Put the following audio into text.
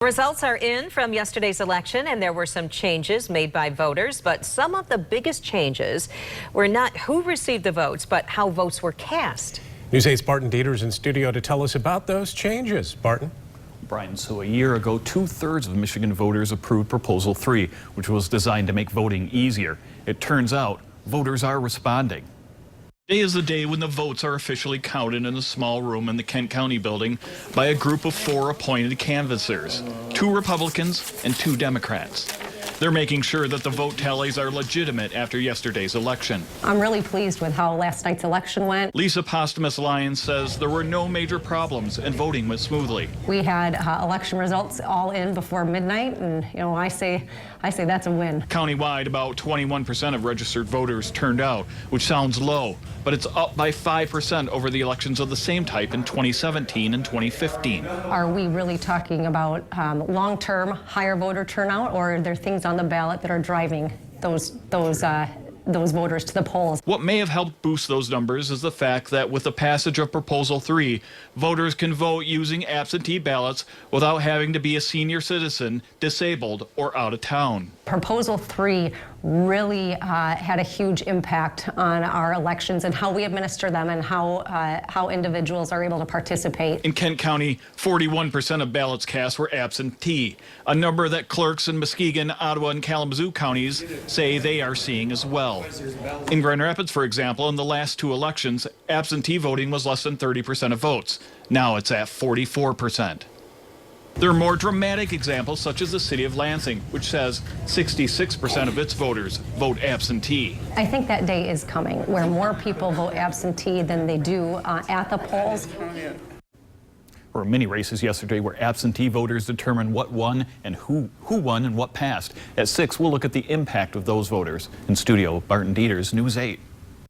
Results are in from yesterday's election, and there were some changes made by voters, but some of the biggest changes were not who received the votes, but how votes were cast. News 8's Barton Dieter's in studio to tell us about those changes. Barton? Brian, so a year ago, 2/3 of Michigan voters approved Proposal 3, which was designed to make voting easier. It turns out voters are responding. Today is the day when the votes are officially counted in a small room in the Kent County building by a group of 4 appointed canvassers, 2 Republicans and 2 Democrats. They're making sure that the vote tallies are legitimate after yesterday's election. I'm really pleased with how last night's election went. Lisa Postumus-Lyons says there were no major problems and voting went smoothly. We had election results all in before midnight, and I say that's a win. Countywide, about 21% of registered voters turned out, which sounds low, but it's up by 5% over the elections of the same type in 2017 and 2015. Are we really talking about long-term higher voter turnout, or are there things on the ballot that are driving those voters to the polls? What may have helped boost those numbers is the fact that with the passage of Proposal 3, voters can vote using absentee ballots without having to be a senior citizen, disabled, or out of town. Proposal 3 really had a huge impact on our elections and how we administer them and how individuals are able to participate. In Kent County, 41% of ballots cast were absentee, a number that clerks in Muskegon, Ottawa, and Kalamazoo counties say they are seeing as well. In Grand Rapids, for example, in the last 2 elections, absentee voting was less than 30% of votes. Now it's at 44%. There are more dramatic examples, such as the city of Lansing, which says 66% of its voters vote absentee. I think that day is coming where more people vote absentee than they do at the polls. There were many races yesterday where absentee voters determined what won and who won and what passed. At 6, we'll look at the impact of those voters. In studio, Barton Dieter's News 8.